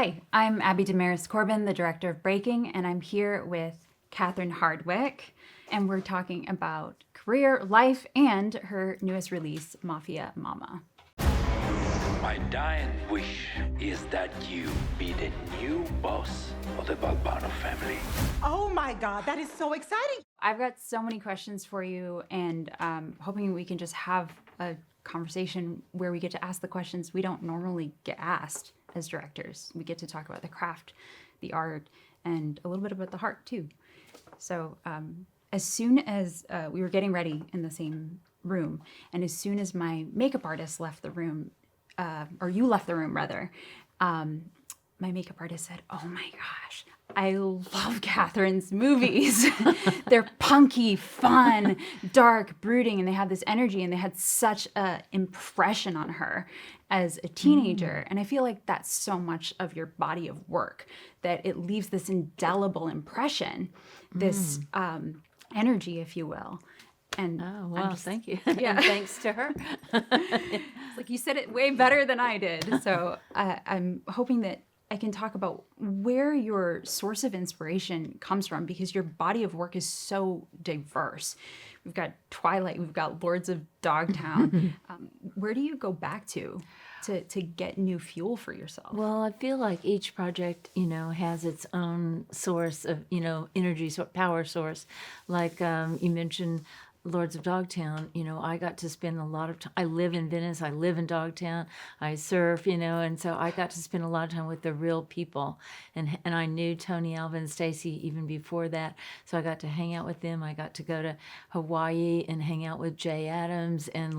Hi, I'm Abi Damaris Corbin, the director of Breaking, and I'm here with Catherine Hardwicke, and we're talking about career, life, and her newest release, Mafia Mama. My dying wish is that you be the new boss of the Balbano family. Oh my God, that is so exciting. I've got so many questions for you, and hoping we can just have a conversation where we get to ask the questions we don't normally get asked as directors. We get to talk about the craft, the art, and a little bit about the heart too. So as soon as we were getting ready in the same room, and as soon as my makeup artist left the room, or you left the room rather, my makeup artist said, "Oh my gosh, I love Catherine's movies. They're punky, fun, dark, brooding, and they have this energy, and they had such an impression on her as a teenager." And I feel like that's so much of your body of work, that it leaves this indelible impression, this energy, if you will. And oh, well, thank you. Yeah. And thanks to her. It's like you said it way better than I did. So I'm hoping that I can talk about where your source of inspiration comes from, because your body of work is so diverse. We've got Twilight, we've got Lords of Dogtown. Where do you go back to get new fuel for yourself? Well, I feel like each project, has its own source of, energy, power source. Like you mentioned Lords of Dogtown, I got to spend a lot of time. I live in Venice. I live in Dogtown. I surf, and so I got to spend a lot of time with the real people. And I knew Tony, Alvin, and Stacy even before that. So I got to hang out with them. I got to go to Hawaii and hang out with Jay Adams and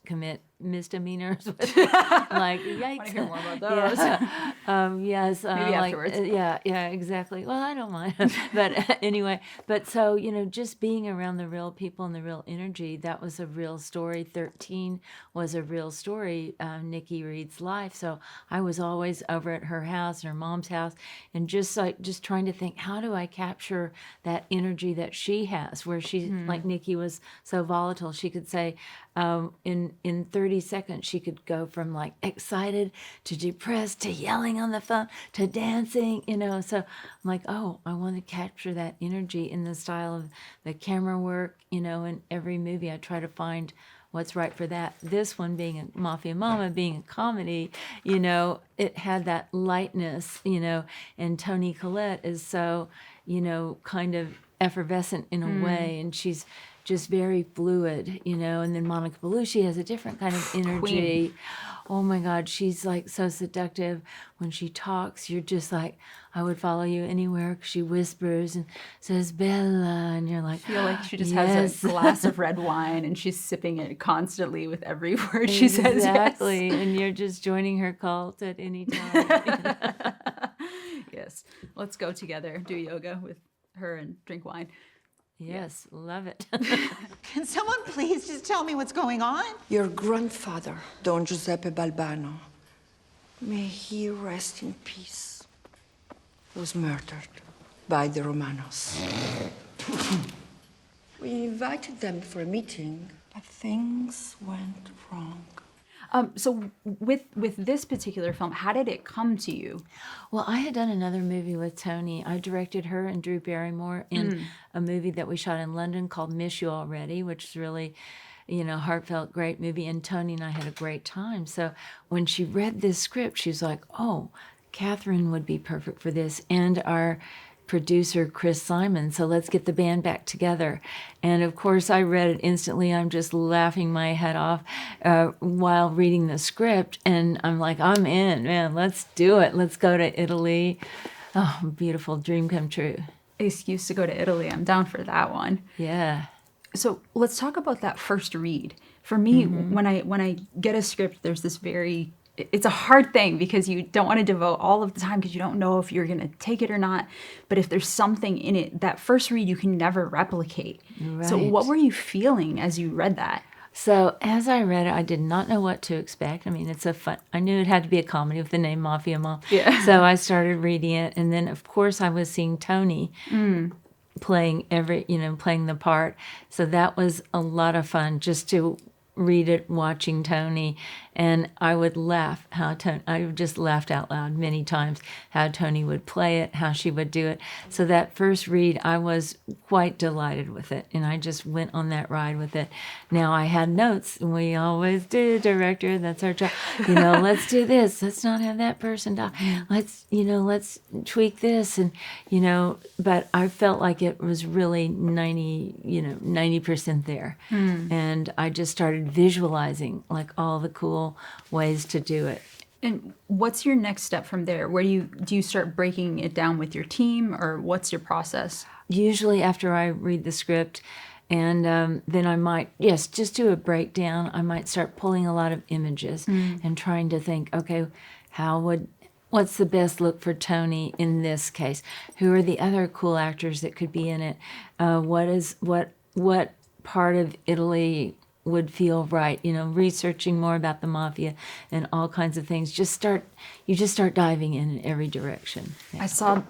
commit misdemeanors with like yikes. I want to hear more about those. Yeah. Yes. Maybe afterwards. Yeah, exactly. Well, I don't mind. But anyway, so, just being around the real people and the real energy, that was a real story. 13 was a real story, Nikki Reed's life. So I was always over at her house, her mom's house, and just trying to think, how do I capture that energy that she has, where she, like Nikki was so volatile. She could say, in 30 seconds, she could go from excited to depressed to yelling on the phone to dancing, So I'm like, oh, I want to capture that energy in the style of the camera work, in every movie. I try to find what's right for that. This one being a Mafia Mama, being a comedy, it had that lightness, and Toni Collette is so, kind of effervescent in a way, and she's just very fluid, and then Monica Bellucci has a different kind of energy. Queen. Oh my God, she's so seductive. When she talks, you're just like, I would follow you anywhere, 'cause she whispers and says, Bella, and you're like, I feel like she just yes. has a glass of red wine and she's sipping it constantly with every word she says. Exactly, Yes. and you're just joining her cult at any time. Yes. Let's go together, do yoga with her and drink wine. Yes, love it. Can someone please just tell me what's going on? Your grandfather, Don Giuseppe Balbano, may he rest in peace, was murdered by the Romanos. We invited them for a meeting, but things went wrong. So with this particular film, how did it come to you? Well, I had done another movie with Tony. I directed her and Drew Barrymore in a movie that we shot in London called Miss You Already, which is really, heartfelt, great movie. And Tony and I had a great time. So when she read this script, she was like, oh, Catherine would be perfect for this. And our producer, Chris Simon, so let's get the band back together. And of course, I read it instantly. I'm just laughing my head off while reading the script. And I'm like, I'm in, man, let's do it. Let's go to Italy. Oh, beautiful dream come true. Excuse to go to Italy. I'm down for that one. Yeah. So let's talk about that first read. For me, when I get a script, there's this it's a hard thing, because you don't want to devote all of the time, because you don't know if you're going to take it or not. But if there's something in it, that first read you can never replicate. Right. So what were you feeling as you read that? So as I read it, I did not know what to expect. I mean, I knew it had to be a comedy with the name Mafia Mama. Yeah. So I started reading it. And then, of course, I was seeing Tony playing playing the part. So that was a lot of fun, just to read it watching Tony, and I would laugh I just laughed out loud many times how Tony would play it, how she would do it. So that first read, I was quite delighted with it, and I just went on that ride with it. Now I had notes, and we always do, director, that's our job. Let's do this. Let's not have that person die. Let's tweak this, and but I felt like it was really 90% there. And I just started visualizing like all the cool ways to do it. And what's your next step from there? Where do you start breaking it down with your team, or what's your process? Usually after I read the script, and then I might, just do a breakdown. I might start pulling a lot of images and trying to think, okay, what's the best look for Tony in this case? Who are the other cool actors that could be in it? What part of Italy would feel right? Researching more about the mafia and all kinds of things. You just start diving in every direction. Yeah. I saw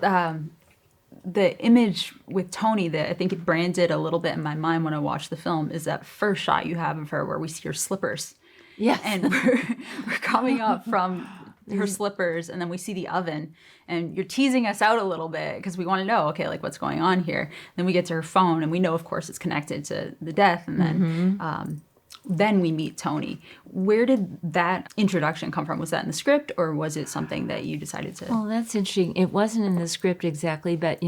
the image with Tony that I think it branded a little bit in my mind when I watched the film is that first shot you have of her where we see her slippers. Yes. And we're coming up from her slippers, and then we see the oven, and you're teasing us out a little bit because we want to know, okay, like what's going on here. Then we get to her phone, and we know, of course, it's connected to the death, and then we meet Tony. Where did that introduction come from? Was that in the script, or was it something that you decided to? Well, that's interesting. It wasn't in the script exactly, but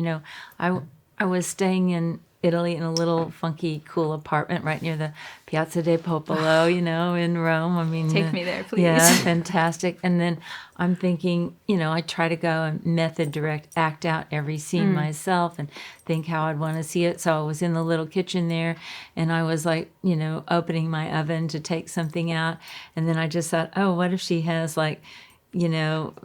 I was staying in Italy in a little funky, cool apartment right near the Piazza del Popolo, in Rome. I mean, Take me there, please. Yeah, fantastic. And then I'm thinking, I try to go and method direct, act out every scene myself and think how I'd want to see it. So I was in the little kitchen there, and I was like, opening my oven to take something out. And then I just thought, oh, what if she has like,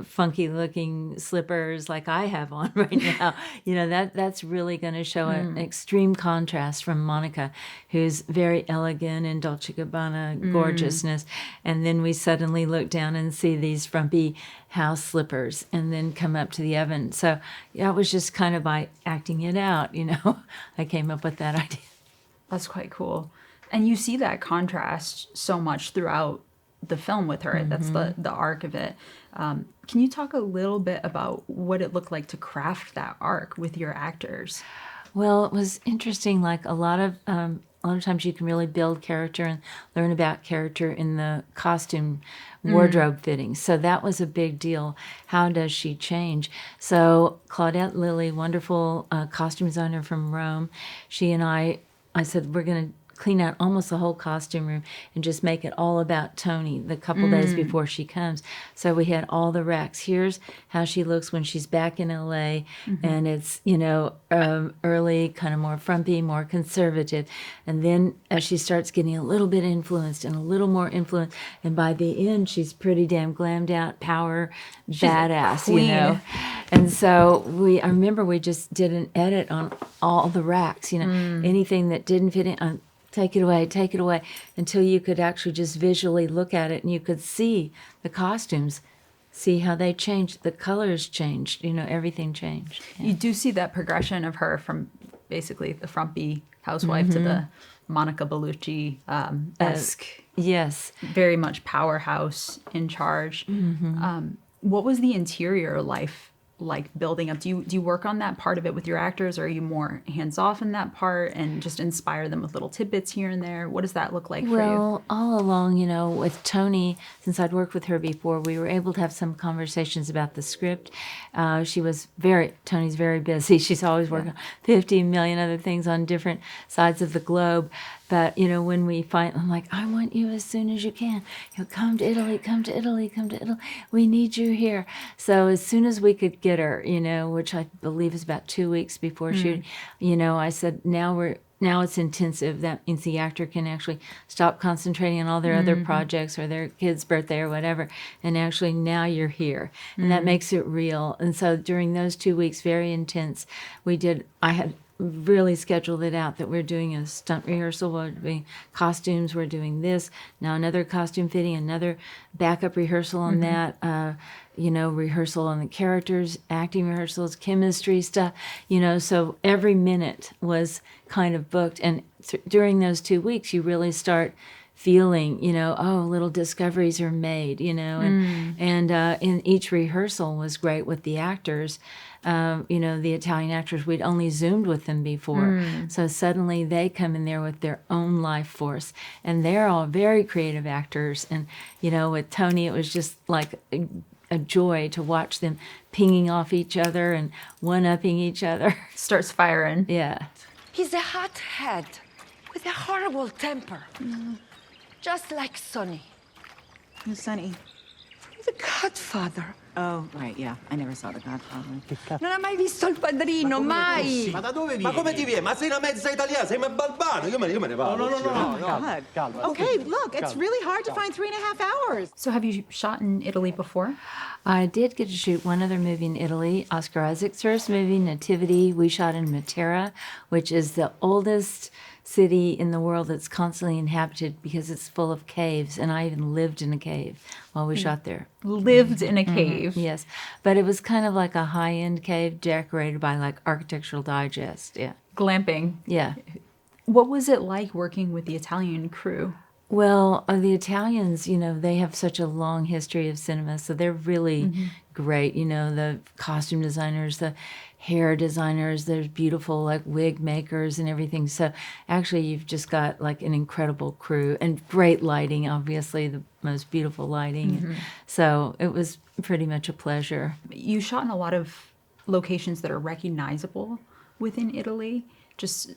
funky looking slippers like I have on right now. That's really going to show an extreme contrast from Monica, who's very elegant and Dolce Gabbana gorgeousness. And then we suddenly look down and see these frumpy house slippers and then come up to the oven. So it was just kind of by acting it out, I came up with that idea. That's quite cool. And you see that contrast so much throughout the film with her. That's the arc of it. Can you talk a little bit about what it looked like to craft that arc with your actors? Well, it was interesting. Like a lot of times you can really build character and learn about character in the costume wardrobe fitting. So that was a big deal. How does she change? So Claudette Lilly, wonderful costume designer from Rome, she and I said, we're going to clean out almost the whole costume room and just make it all about Tony the couple days before she comes. So we had all the racks. Here's how she looks when she's back in LA, and it's, early, kind of more frumpy, more conservative. And then as she starts getting a little bit influenced and a little more influenced, and by the end, she's pretty damn glammed out, power, badass, And so I remember we just did an edit on all the racks, anything that didn't fit in, take it away, until you could actually just visually look at it and you could see the costumes, see how they changed, the colors changed, everything changed. Yeah. You do see that progression of her from basically the frumpy housewife to the Monica Bellucci-esque. Yes. Very much powerhouse, in charge. What was the interior life like building up? Do you work on that part of it with your actors, or are you more hands-off in that part and just inspire them with little tidbits here and there? What does that look like for you? Well, all along, with Tony, since I'd worked with her before, we were able to have some conversations about the script. Tony's very busy. She's always working on 50 million other things on different sides of the globe. But, when we I'm like, I want you as soon as you can. Come to Italy, come to Italy, come to Italy. We need you here. So as soon as we could get her, which I believe is about 2 weeks before shooting, I said, now it's intensive. That means the actor can actually stop concentrating on all their other projects or their kid's birthday or whatever. And actually now you're here. And that makes it real. And so during those 2 weeks, very intense, I had really scheduled it out that we're doing a stunt rehearsal, we're doing costumes, we're doing this, now another costume fitting, another backup rehearsal on that, rehearsal on the characters, acting rehearsals, chemistry stuff, so every minute was kind of booked. And during those 2 weeks, you really start feeling, little discoveries are made, and in each rehearsal was great with the actors. The Italian actors, we'd only Zoomed with them before. So suddenly they come in there with their own life force. And they're all very creative actors. And, with Tony, it was just like a joy to watch them pinging off each other and one-upping each other. Starts firing. Yeah. He's a hothead with a horrible temper. Just like Sonny, Who's Sonny? the Godfather. Oh, right, yeah. I never saw The Godfather. Non ha mai visto il padrino, mai! Ma da dove vieni? Ma come ti viene? Ma sei una mezza italiana, sei un balbano, io me ne vado. God. Okay, look, it's really hard to find 3.5 hours. So have you shot in Italy before? I did get to shoot one other movie in Italy, Oscar Isaac's first movie, Nativity. We shot in Matera, which is the oldest city in the world that's constantly inhabited because it's full of caves. And I even lived in a cave while we shot there. Lived in a cave. Yes. But it was kind of like a high-end cave decorated by like Architectural Digest. Yeah. Glamping. Yeah. What was it like working with the Italian crew? Well, the Italians, they have such a long history of cinema, so they're really great. The costume designers, the hair designers, there's beautiful like wig makers and everything. So actually you've just got like an incredible crew and great lighting, obviously the most beautiful lighting. So it was pretty much a pleasure. You shot in a lot of locations that are recognizable within Italy, just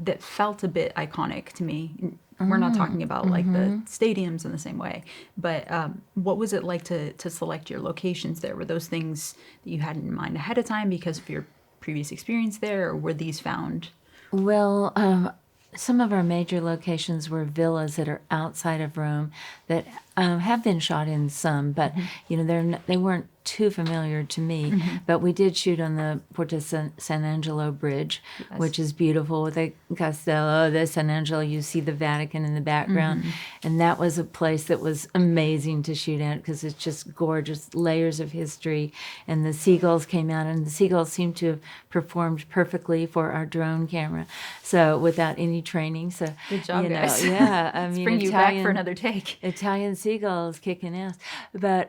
that felt a bit iconic to me. We're not talking about like the stadiums in the same way, but what was it like to select your locations there? Were those things that you had in mind ahead of time because of your previous experience there, or were these found? Well, some of our major locations were villas that are outside of Rome that have been shot in some, but they weren't too familiar to me. But we did shoot on the Porta San Angelo Bridge, which is beautiful with the Castello de San Angelo. You see the Vatican in the background, and that was a place that was amazing to shoot at because it's just gorgeous layers of history. And the seagulls came out, and the seagulls seemed to have performed perfectly for our drone camera, so without any training. So Good job, guys. Yeah, I Let's mean, bring you back for another take. Italian seagulls kicking ass. But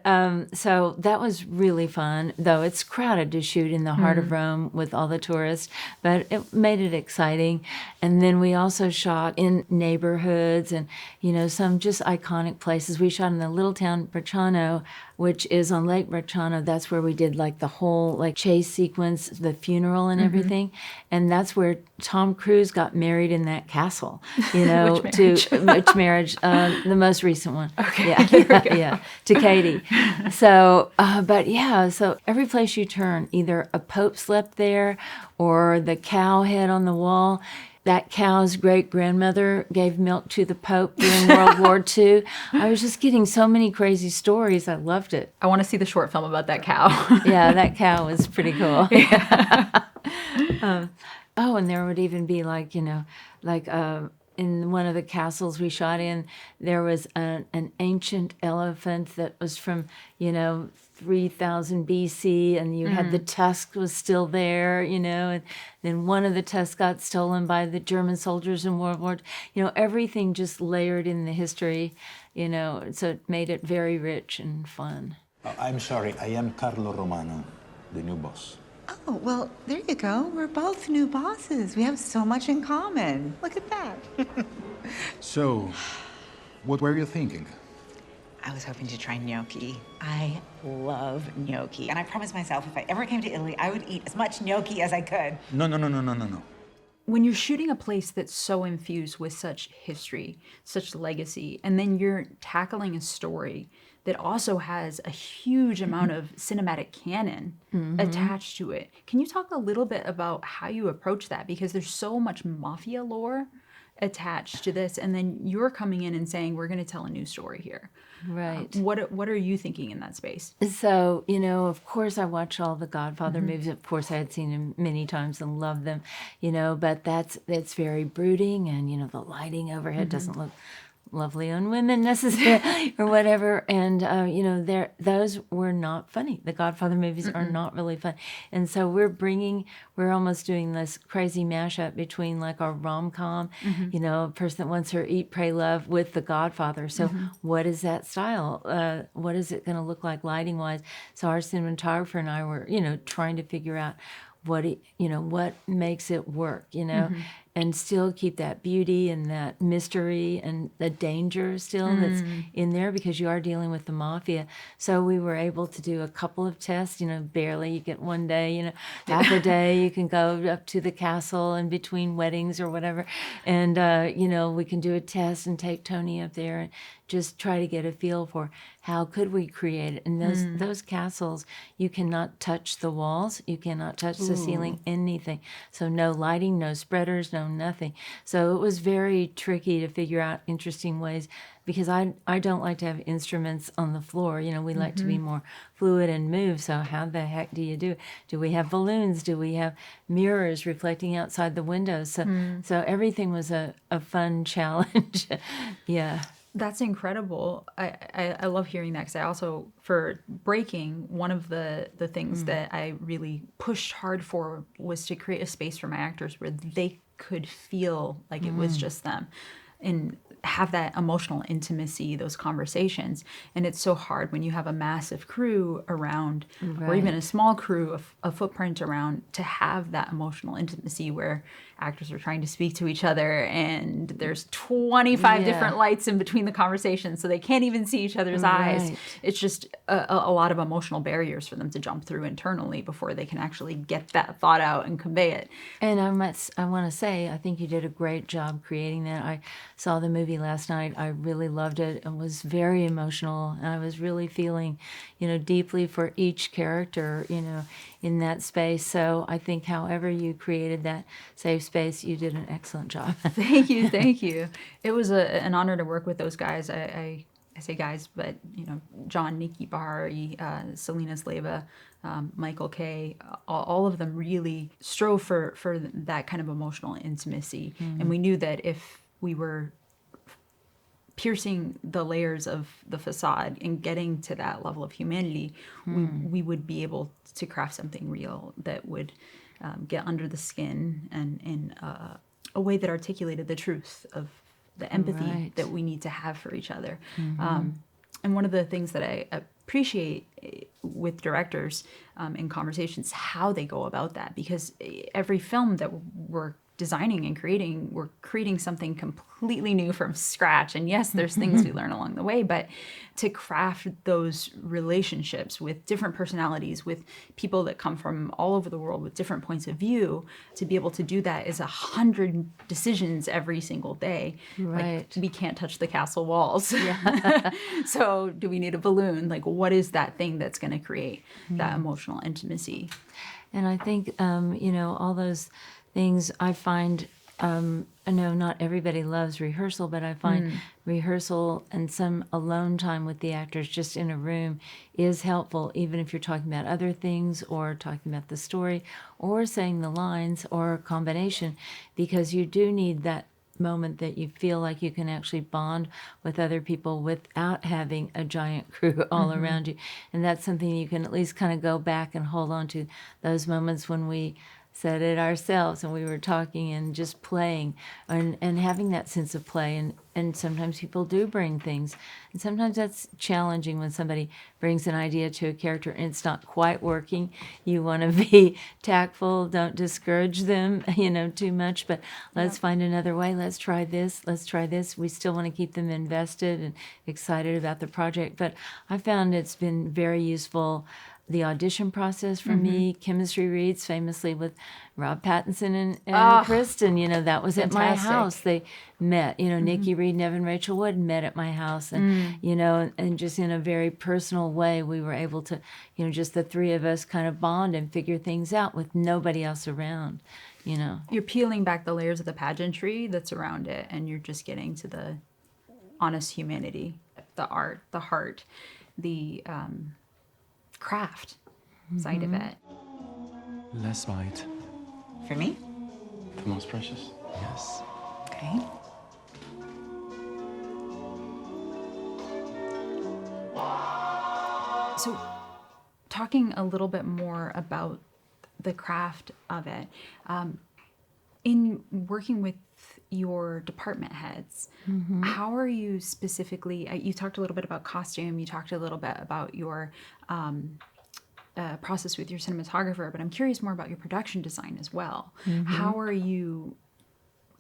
so that was really fun, though it's crowded to shoot in the heart of Rome with all the tourists, but it made it exciting. And then we also shot in neighborhoods and, some just iconic places. We shot in the little town Bracciano, which is on Lake Bracciano. That's where we did like the whole like chase sequence, the funeral and everything. And that's where Tom Cruise got married in that castle, which marriage? The most recent one. Okay. Yeah, to Katie. So, so every place you turn, either a pope slept there or the cow head on the wall. That cow's great-grandmother gave milk to the Pope during World War II. I was just getting so many crazy stories. I loved it. I want to see the short film about that cow. Yeah, that cow was pretty cool. And there would even be in one of the castles we shot in, there was an ancient elephant that was from, 3000 BC, and you had the tusk was still there, and then one of the tusks got stolen by the German soldiers in World War II. Everything just layered in the history, so it made it very rich and fun. I'm sorry, I am Carlo Romano, the new boss. Oh, well, there you go. We're both new bosses. We have so much in common. Look at that. So, what were you thinking? I was hoping to try gnocchi. I love gnocchi. And I promised myself if I ever came to Italy, I would eat as much gnocchi as I could. No. When you're shooting a place that's so infused with such history, such legacy, and then you're tackling a story that also has a huge amount of cinematic canon attached to it. Can you talk a little bit about how you approach that? Because there's so much mafia lore attached to this, and then you're coming in and saying, we're going to tell a new story here. Right. What are you thinking in that space? So, of course I watch all the Godfather movies. Of course I had seen them many times and loved them, but it's very brooding, and, the lighting overhead doesn't look lovely young women necessarily or whatever. And, those were not funny. The Godfather movies are not really fun. And so we're almost doing this crazy mashup between like our rom-com, a person that wants her Eat, Pray, Love with The Godfather. So what is that style? What is it going to look like lighting wise? So our cinematographer and I were, trying to figure out what makes it work, and still keep that beauty and that mystery and the danger still that's in there, because you are dealing with the mafia. So we were able to do a couple of tests, barely. You get one day, half a day you can go up to the castle in between weddings or whatever. And, we can do a test and take Tony up there and just try to get a feel for how could we create it. And those castles, you cannot touch the walls, you cannot touch the ceiling, anything. So no lighting, no spreaders, no nothing. So it was very tricky to figure out interesting ways, because I don't like to have instruments on the floor. We like to be more fluid and move. So how the heck do you do it? Do we have balloons? Do we have mirrors reflecting outside the windows? So everything was a fun challenge. Yeah. That's incredible. I love hearing that, because I also, for Breaking, one of the things that I really pushed hard for was to create a space for my actors where they could feel like it was just them and have that emotional intimacy, those conversations. And it's so hard when you have a massive crew around, or even a small crew, a footprint around, to have that emotional intimacy where actors are trying to speak to each other and there's 25 different lights in between the conversations, so they can't even see each other's eyes. It's just a lot of emotional barriers for them to jump through internally before they can actually get that thought out and convey it. And I want to say, I think you did a great job creating that. I saw the movie last night. I really loved it. It was very emotional. And I was really feeling, deeply for each character, in that space. So I think however you created that safe space, you did an excellent job. Thank you. It was an honor to work with those guys. I say guys, but John, Nikki Bahari, Selena Sleva, Michael Kay, all of them really strove for that kind of emotional intimacy. And we knew that if we were piercing the layers of the facade and getting to that level of humanity, we would be able to craft something real that would get under the skin and in a way that articulated the truth of the empathy that we need to have for each other. And one of the things that I appreciate with directors in conversations, how they go about that, because every film that we're designing and creating, we're creating something completely new from scratch. And yes, there's things we learn along the way, but to craft those relationships with different personalities, with people that come from all over the world with different points of view, to be able to do that is 100 decisions every single day. Right. Like, we can't touch the castle walls. So do we need a balloon? Like, what is that thing that's going to create that emotional intimacy? And I think, all those things I find, I know not everybody loves rehearsal, but I find rehearsal and some alone time with the actors just in a room is helpful, even if you're talking about other things or talking about the story or saying the lines or a combination, because you do need that moment that you feel like you can actually bond with other people without having a giant crew all around you. And that's something you can at least kind of go back and hold on to, those moments when we said it ourselves and we were talking and just playing and having that sense of play. And sometimes people do bring things, and sometimes that's challenging when somebody brings an idea to a character and it's not quite working. You want to be tactful, don't discourage them too much, but let's find another way. Let's try this. We still want to keep them invested and excited about the project. But I found it's been very useful, the audition process for me. Chemistry reads famously with Rob Pattinson and Kristen. That was at my house. They met. Nikki Reed and Evan Rachel Wood met at my house, and and just in a very personal way, we were able to, just the three of us kind of bond and figure things out with nobody else around. You're peeling back the layers of the pageantry that's around it, and you're just getting to the honest humanity, the art, the heart, the craft side of it. Less light. For me? The most precious. Yes. Okay. So, talking a little bit more about the craft of it, in working with your department heads, how are you specifically, you talked a little bit about costume, you talked a little bit about your process with your cinematographer, but I'm curious more about your production design as well. How are you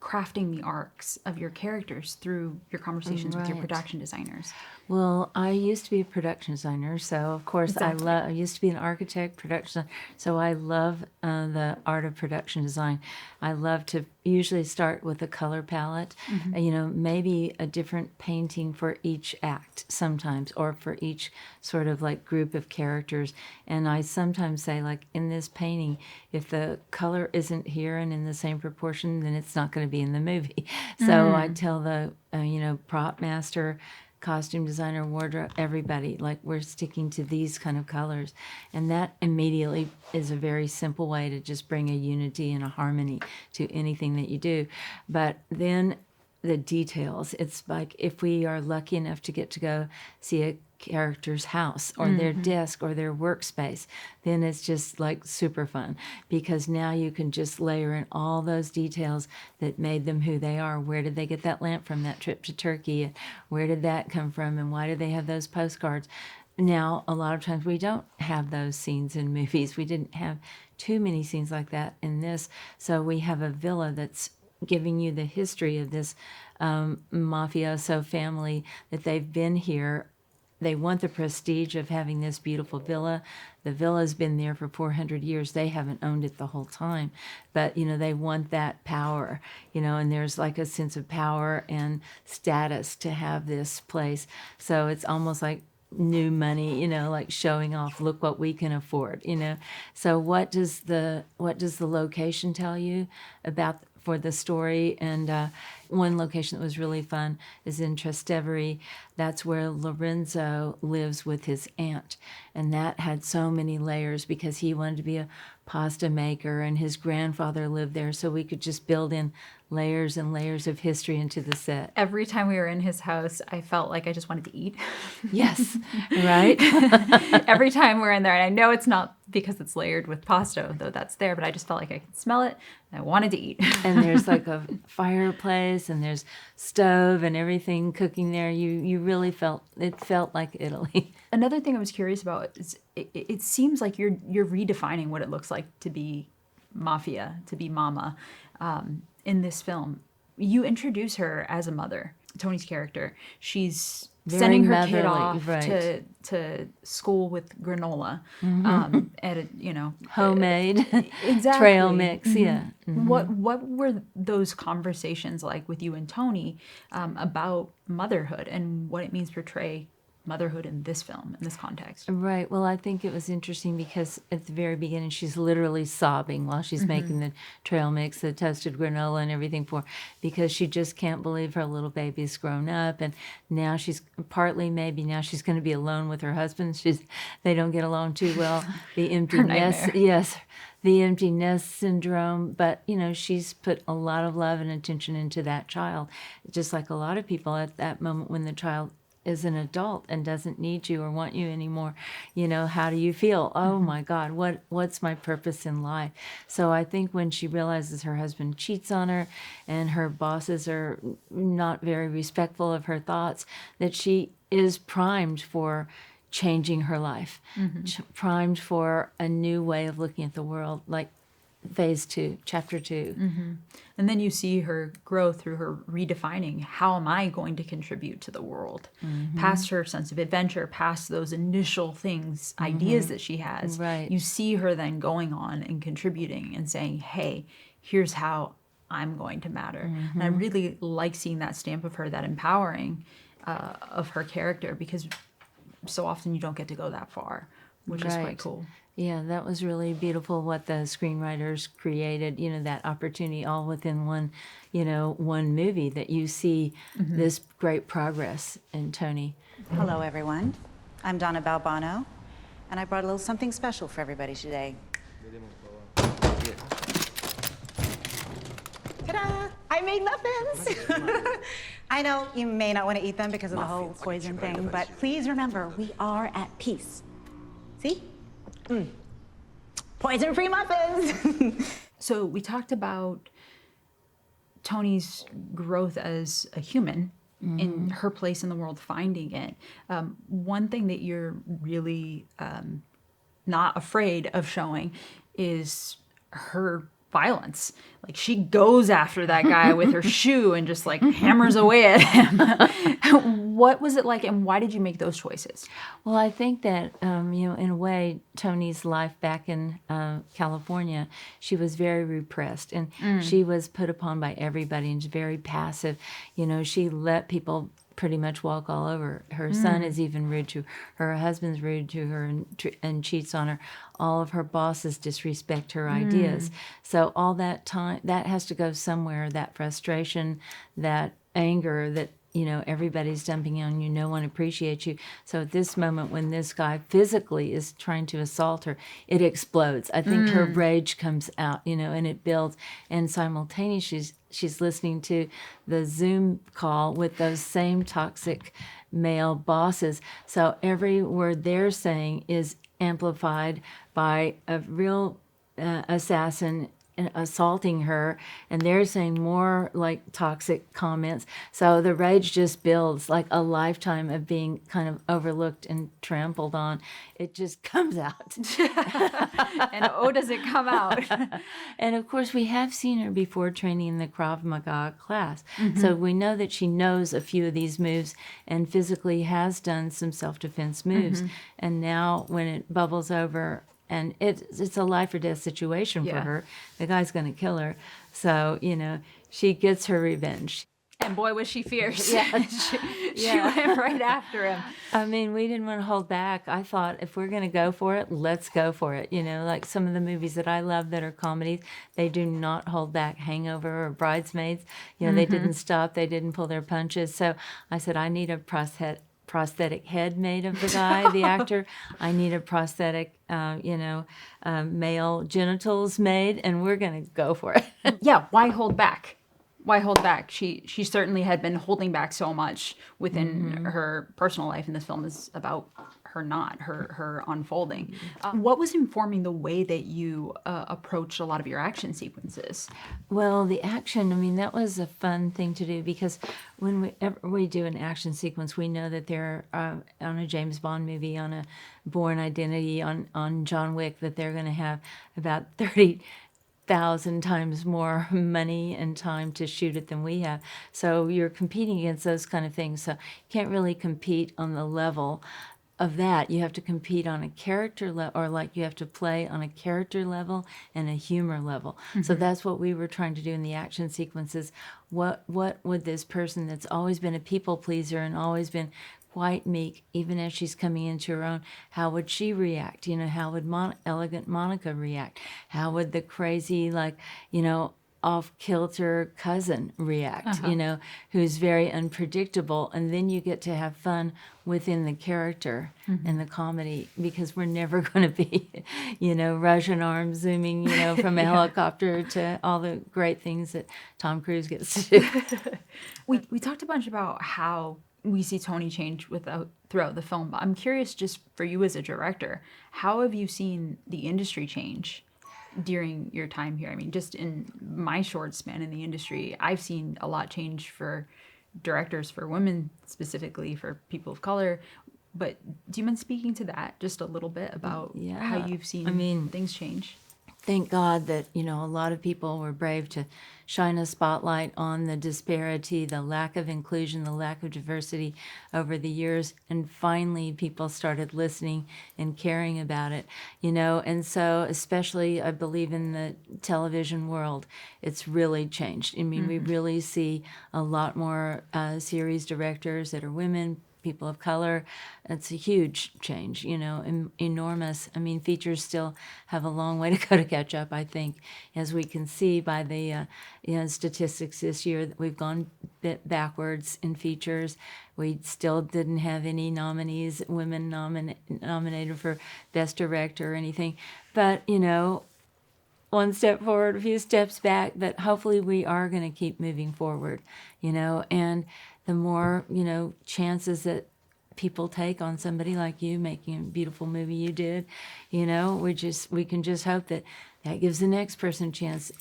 crafting the arcs of your characters through your conversations with your Right. production designers? Well, I used to be a production designer, so of course I used to be an architect, production designer, so I love the art of production design. I love to usually start with a color palette, you know, maybe a different painting for each act sometimes, or for each sort of like group of characters. And I sometimes say, like, in this painting, if the color isn't here and in the same proportion, then it's not going to be in the movie. So I tell the, you know, prop master, costume designer, wardrobe, everybody, like, we're sticking to these kind of colors. And that immediately is a very simple way to just bring a unity and a harmony to anything that you do. But then the details, it's like if we are lucky enough to get to go see a character's house or their desk or their workspace, then it's just like super fun, because now you can just layer in all those details that made them who they are. Where did they get that lamp from, that trip to Turkey? Where did that come from? And why do they have those postcards? Now, a lot of times we don't have those scenes in movies. We didn't have too many scenes like that in this. So we have a villa that's giving you the history of this mafioso family, that they've been here. They want the prestige of having this beautiful villa. The villa's been there for 400 years. They haven't owned it the whole time. But, you know, they want that power, you know, and there's like a sense of power and status to have this place. So it's almost like new money, you know, like showing off, look what we can afford, you know. So what does the location tell you about for the story? And one location that was really fun is in Trastevere. That's where Lorenzo lives with his aunt. And that had so many layers because he wanted to be a pasta maker and his grandfather lived there. So we could just build in layers and layers of history into the set. Every time we were in his house, I felt like I just wanted to eat. Yes, right? Every time we're in there, and I know it's not because it's layered with pasta, though that's there, but I just felt like I could smell it and I wanted to eat. And there's like a fireplace and there's stove and everything cooking there. You really felt like Italy. Another thing I was curious about is it seems like you're redefining what it looks like to be mafia, to be mama, in this film. You introduce her as a mother, Tony's character. She's Very sending her kid motherly, off right. to school with granola, at a, you know, Homemade exactly. trail mix, yeah. What were those conversations like with you and Tony about motherhood and what it means to portray motherhood in this film, in this context? Right. Well, I think it was interesting because at the very beginning, she's literally sobbing while she's making the trail mix, the toasted granola and everything for, because she just can't believe her little baby's grown up. And now she's partly maybe now she's going to be alone with her husband. They don't get along too well. The empty nest. nightmare. Yes. The empty nest syndrome. But, you know, she's put a lot of love and attention into that child, just like a lot of people at that moment when the child is an adult and doesn't need you or want you anymore. You know, how do you feel? Oh my God, what's my purpose in life? So I think when she realizes her husband cheats on her and her bosses are not very respectful of her thoughts, that she is primed for changing her life, primed for a new way of looking at the world, like phase 2, chapter 2. And then you see her grow through her redefining, how am I going to contribute to the world? Past her sense of adventure, past those initial things, ideas that she has. Right. You see her then going on and contributing and saying, hey, here's how I'm going to matter. And I really like seeing that stamp of her, that empowering of her character, because so often you don't get to go that far, which is Right. quite cool. Yeah, that was really beautiful what the screenwriters created, you know, that opportunity all within one movie, that you see this great progress in Tony. Hello, everyone. I'm Donna Balbano, and I brought a little something special for everybody today. Ta-da! I made muffins! I know you may not want to eat them because of the whole poison thing, but please remember, we are at peace. See? Poison-free muffins. So we talked about Tony's growth as a human in her place in the world, finding it. One thing that you're really not afraid of showing is her violence. Like, she goes after that guy with her shoe and just like hammers away at him. What was it like, and why did you make those choices? Well, I think that, in a way, Tony's life back in California, she was very repressed, and she was put upon by everybody and very passive. She let people pretty much walk all over. Her son is even rude to her. Her husband's rude to her and cheats on her. All of her bosses disrespect her ideas. So all that time, that has to go somewhere, that frustration, that anger that, everybody's dumping on you. No one appreciates you. So at this moment when this guy physically is trying to assault her, it explodes. I think her rage comes out, and it builds. And simultaneously, she's listening to the Zoom call with those same toxic male bosses. So every word they're saying is amplified by a real assassin assaulting her, and they're saying more like toxic comments. So the rage just builds, like a lifetime of being kind of overlooked and trampled on. It just comes out. And oh, does it come out? And of course, we have seen her before training in the Krav Maga class. So we know that she knows a few of these moves and physically has done some self-defense moves. And now when it bubbles over, and it's a life or death situation for her. The guy's going to kill her. So, she gets her revenge. And boy, was she fierce. Yeah. She went right after him. I mean, we didn't want to hold back. I thought, if we're going to go for it, let's go for it. Like some of the movies that I love that are comedies, they do not hold back. Hangover or Bridesmaids, they didn't stop. They didn't pull their punches. So I said, I need a prosthetic head made of the guy, the actor. I need a prosthetic, male genitals made, and we're going to go for it. Yeah, why hold back? Why hold back? She certainly had been holding back so much within her personal life, and this film is about her unfolding. What was informing the way that you approached a lot of your action sequences? Well, the action, that was a fun thing to do, because whenever we do an action sequence, we know that they're on a James Bond movie, on a Bourne Identity, on John Wick, that they're going to have about 30,000 times more money and time to shoot it than we have. So you're competing against those kind of things. So you can't really compete on the level of that. You have to compete on a character level, or like you have to play on a character level and a humor level. So that's what we were trying to do in the action sequences. What would this person that's always been a people pleaser and always been quite meek, even as she's coming into her own, how would she react? How would elegant Monica react? How would the crazy, off-kilter cousin react, who's very unpredictable? And then you get to have fun within the character and the comedy, because we're never going to be, Russian arm zooming, from a helicopter to all the great things that Tom Cruise gets to do. We talked a bunch about how we see Tony change throughout the film, but I'm curious, just for you as a director, how have you seen the industry change during your time here? Just in my short span in the industry, I've seen a lot change for directors, for women specifically, for people of color. But do you mind speaking to that just a little bit about how you've seen things change? Thank God that, a lot of people were brave to shine a spotlight on the disparity, the lack of inclusion, the lack of diversity over the years. And finally, people started listening and caring about it, And so, especially, I believe in the television world, it's really changed. We really see a lot more series directors that are women, people of color. It's a huge change, enormous. Features still have a long way to go to catch up, I think, as we can see by the statistics this year, that we've gone bit backwards in features. We still didn't have any nominees, women nominated for Best Director or anything. But, one step forward, a few steps back, but hopefully we are going to keep moving forward, and the more, chances that people take on somebody like you making a beautiful movie you did. You know, we can just hope that gives the next person a chance.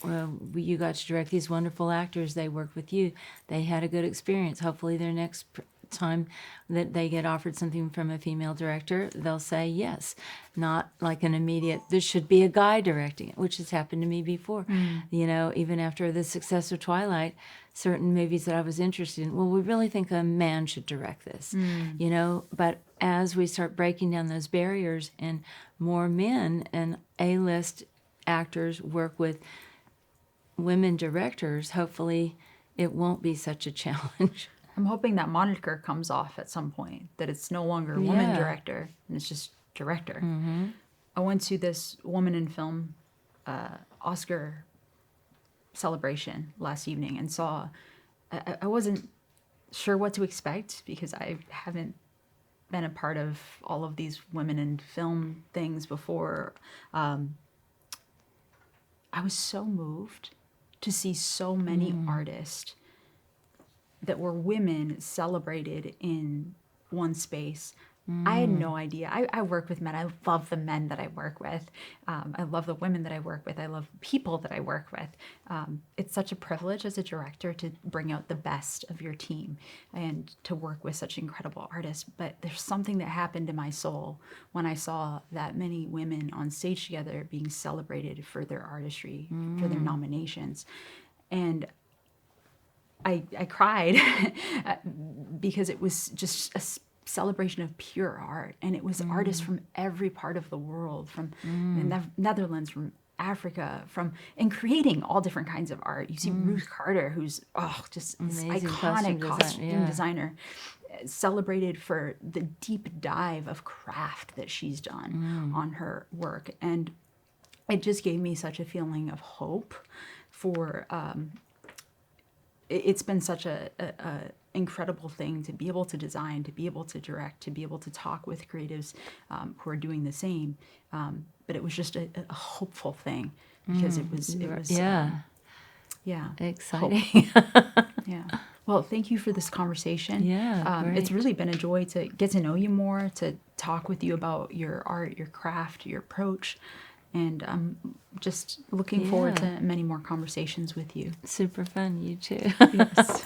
You got to direct these wonderful actors. They worked with you. They had a good experience. Hopefully their next time that they get offered something from a female director, they'll say yes. Not like an immediate, this should be a guy directing it, which has happened to me before. You know, even after the success of Twilight, certain movies that I was interested in, well, we really think a man should direct this, you know, but as we start breaking down those barriers and more men and A-list actors work with women directors, hopefully it won't be such a challenge. I'm hoping that moniker comes off at some point, that it's no longer a woman Yeah. director, and it's just director. I went to this Woman in Film Oscar celebration last evening and saw, I wasn't sure what to expect because I haven't been a part of all of these women in film things before. I was so moved to see so many artists that were women celebrated in one space. I had no idea. I work with men. I love the men that I work with. I love the women that I work with. I love people that I work with. It's such a privilege as a director to bring out the best of your team and to work with such incredible artists. But there's something that happened in my soul when I saw that many women on stage together being celebrated for their artistry, for their nominations. And I cried because it was just a celebration of pure art, and it was artists from every part of the world, from the Netherlands, from Africa, and creating all different kinds of art. You see Ruth Carter, who's just this Amazing iconic costume yeah. designer, celebrated for the deep dive of craft that she's done on her work, and it just gave me such a feeling of hope for. It's been such a incredible thing to be able to design, to be able to direct, to be able to talk with creatives who are doing the same. But it was just a hopeful thing because it was yeah, exciting. yeah. Well, thank you for this conversation. Yeah, it's great. really been a joy to get to know you more, to talk with you about your art, your craft, your approach. And I'm just looking forward to many more conversations with you. Super fun, you too. Yes.